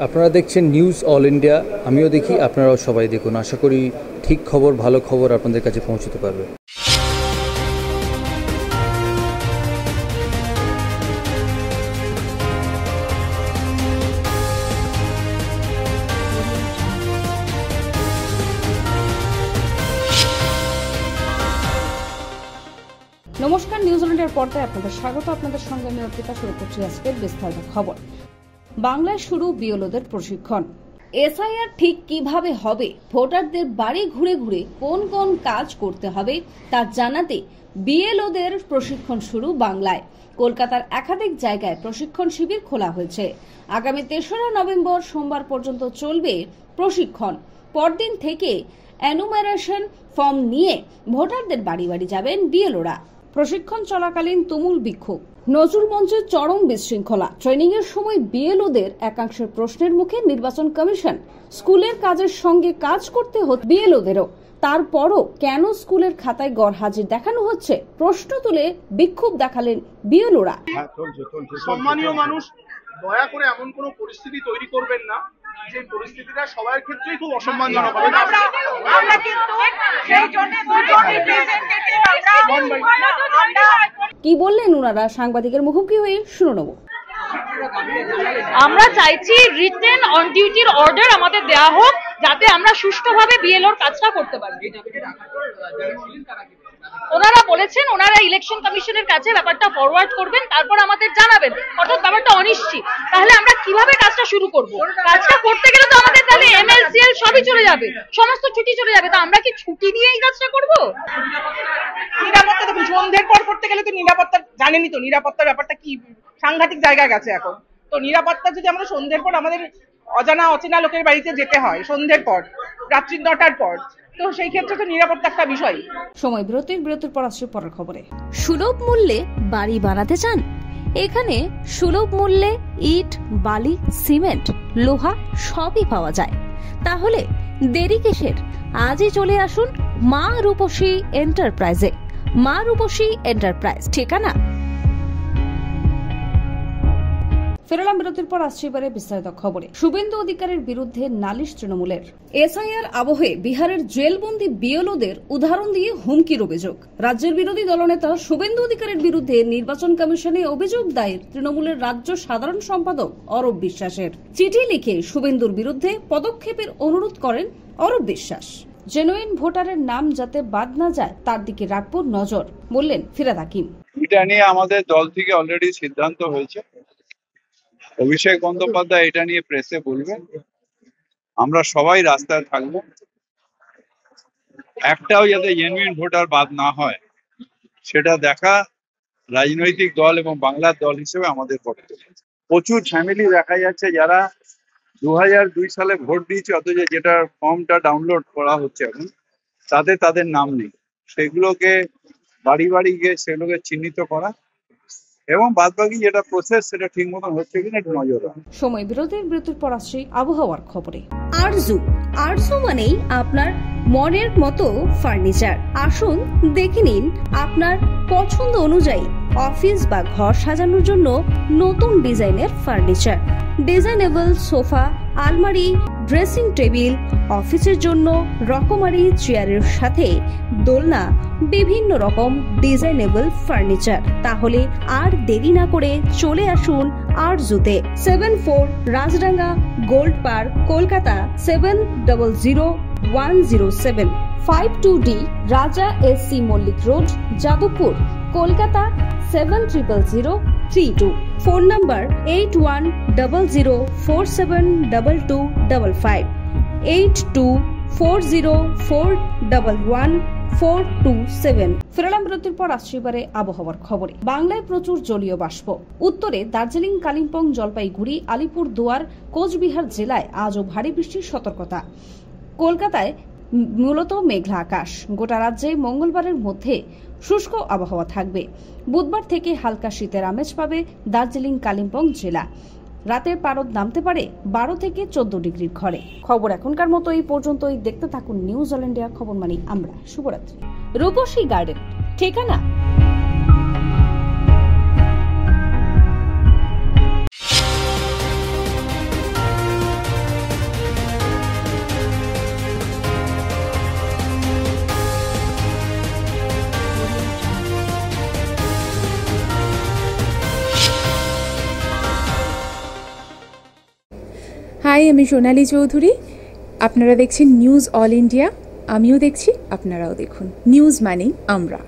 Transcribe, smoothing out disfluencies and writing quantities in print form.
আপনারা দেখছেন news all India. আমিও দেখি, আপনারাও সবাই দেখুন। আশা করি ঠিক খবর, ভালো খবর আপনাদের কাছে পৌঁছতে পারবে। নমস্কার, নিউজ অল ইন্ডিয়ার পর্দায় আপনাদের স্বাগত। আপনাদের সঙ্গে আমি অর্পিতা। শুরু করছি আজকের বিস্তারিত খবর। বাংলায় শুরু বিএলওদের প্রশিক্ষণ। এসআইআর ঠিক কিভাবে হবে, ভোটারদের বাড়ি ঘুরে ঘুরে কোন কোন কাজ করতে হবে তা জানাতে বিএলওদের প্রশিক্ষণ শুরু বাংলায়। কলকাতার একাধিক জায়গায় প্রশিক্ষণ শিবির খোলা হয়েছে। আগামী ৩রা নভেম্বর সোমবার পর্যন্ত চলবে প্রশিক্ষণ। পরদিন থেকে এনুমারেশন ফর্ম নিয়ে ভোটারদের বাড়ি বাড়ি যাবেন বিএলওরা। প্রশিক্ষণ চলাকালীন তুমুল বিক্ষোভ, নজরুল মঞ্চের চরম বিশৃঙ্খলা। ট্রেনিং এর সময় বিএলওদের একাংশের প্রশ্নের মুখে নির্বাচন কমিশন। স্কুলের কাজের সঙ্গে কাজ করতে হচ্ছে বিএলওদেরও, তারপরও কেন স্কুলের খাতায় গড়হাজির দেখানো হচ্ছে প্রশ্ন তুলে বিক্ষোভ দেখালেন বিএলওরা। সম্মানীয় মানুষ, দয়া করে এমন কোন পরিস্থিতি তৈরি করবেন না যে পরিস্থিতিটা সবার ক্ষেত্রেই খুব অসম্মানজনক হবে। কি বললেন ওনারা সাংবাদিকের মুখোমুখি হয়ে শুনে নেব। আমরা চাইছি রিটেন অন ডিউটির অর্ডার আমাদের দেওয়া হোক, যাতে আমরা সুষ্ঠুভাবে বিএলওর কাজটা করতে পারি। ওনারা বলেছেন ওনারা ইলেকশন কমিশনের কাছে ব্যাপারটা ফরওয়ার্ড করবেন, তারপর আমাদের জানাবেন। অর্থাৎ ব্যাপারটা অনিশ্চিত। তাহলে আমরা কিভাবে কাজটা শুরু করব? কাজটা করতে গেলে তো আমাদের তাহলে এমএলসিএল সবই চলে যাবে, সমস্ত ছুটি চলে যাবে। তো আমরা কি ছুটি নিয়ে এই কাজটা করব? নিরাপত্তা দেখুন, সন্ধ্যের পর করতে গেলে তো নিরাপত্তা জানেনই তো, নিরাপত্তার ব্যাপারটা কি সাংঘাতিক জায়গায় গেছে এখন। তো নিরাপত্তা যদি আমরা সন্ধ্যের পর আমাদের অজানা অচেনা লোকের বাড়িতে যেতে হয় সন্ধ্যের পর, রাত্রি 9টার পর, তো সেই ক্ষেত্রে তো নিরাপত্তা একটা বিষয়। সময় বিরতির পর আসছে পরের খবরে। সুলভ মূল্যে বাড়ি বানাতে চান? এখানে সুলভ মূল্যে ইট, বালি, সিমেন্ট, লোহা সবই পাওয়া যায়। তাহলে দেরি কিসের? আজই চলে আসুন মা রূপসী এন্টারপ্রাইজে। মা রূপসী এন্টারপ্রাইজ, ঠিকানা। ফেরালাম বিরতির পর আসছে এবারে বিস্তারিত খবরে। শুভেন্দু অধিকারীর বিরুদ্ধে নালিশ তৃণমূলের। এসআইআর আবহে বিহারের জেলবন্দি বিএলওদের উদাহরণ দিয়ে হুমকির অভিযোগ। রাজ্যের বিরোধী দলনেতা শুভেন্দু অধিকারীর বিরুদ্ধে নির্বাচন কমিশনে অভিযোগ দায়ের তৃণমূলের রাজ্য সাধারণ সম্পাদক অরূপ বিশ্বাসের। চিঠি লিখে শুভেন্দুর বিরুদ্ধে পদক্ষেপের অনুরোধ করেন অরূপ বিশ্বাস। জেনুইন ভোটারের নাম যাতে বাদ না যায় তার দিকে রাখবো নজর, বললেন ফিরহাদ হাকিম। এটা নিয়ে আমাদের দল থেকে অলরেডি সিদ্ধান্ত হয়েছে। অভিষেক বন্দ্যোপাধ্যায় এটা নিয়ে প্রেসে বলবেন। আমরা সবাই রাস্তায় থাকবো, একটাও যাতে জেনুইন ভোটার বাদ না হয় সেটা দেখা রাজনৈতিক দল এবং বাংলার দল হিসেবে আমাদের কর্তব্য। প্রচুর ফ্যামিলি দেখা যাচ্ছে যারা 2002 সালে ভোট দিয়েছে, অথচ যেটা ফর্মটা ডাউনলোড করা হচ্ছে এখন তাদের নাম নেই। সেগুলোকে বাড়ি বাড়ি গিয়ে সেগুলোকে চিহ্নিত করা এবং বাদবাকি যেটা প্রসেস সেটা ঠিক মতন হচ্ছে কিনা একটু নজর রাখা। সময় বিরতির পর আসছে আবহাওয়ার খবরে। আরজু মানেই আপনার মনের মতো ফার্নিচার। আসুন দেখে নিন আপনার পছন্দ অনুযায়ী অফিস বা ঘর সাজানোর জন্য নতুন ডিজাইনের ফার্নিচার। ডিজাইনেবল সোফা, আলমারি, ড্রেসিং টেবিল, অফিসের জন্য রকমারি চেয়ারের সাথে দোলনা, বিভিন্ন রকম ডিজাইনেবল ফার্নিচার। তাহলে আর দেরি না করে চলে আসুন আরজুতে। 74 Rajdanga Gold Park, Kolkata 700107। 52D Raja SC Mallick Road, Jadavpur, Kolkata 700032। Phone number 8100472255, 8240411427। ফেরালাম বিরতির পর আসছে এবারে আবহাওয়ার খবরে। বাংলায় প্রচুর জলীয় বাষ্প। উত্তরে দার্জিলিং, কালিম্পং, জলপাইগুড়ি, আলিপুর দুয়ার, কোচবিহার জেলায় আজও ভারী বৃষ্টির সতর্কতা। কলকাতায় মূলত মেঘলা আকাশ। গোটা রাজ্যে মঙ্গলবারের মধ্যে শুষ্ক আবহাওয়া থাকবে। বুধবার থেকে হালকা শীতের আমেজ পাবে দার্জিলিং, কালিম্পং জেলা। রাতের পারদ নামতে পারে 12 থেকে 14 ডিগ্রির ঘরে। খবর এখনকার মতো এই পর্যন্তই। দেখতে থাকুন নিউজ অল ইন্ডিয়া। খবর মানি আমরা। শুভরাত্রি। রূপসী গার্ডেন, ঠিকানা আমি সোনালী চৌধুরী। আপনারা দেখছেন নিউজ অল ইন্ডিয়া। আমিও দেখছি, আপনারাও দেখুন। নিউজ মানেই আমরা।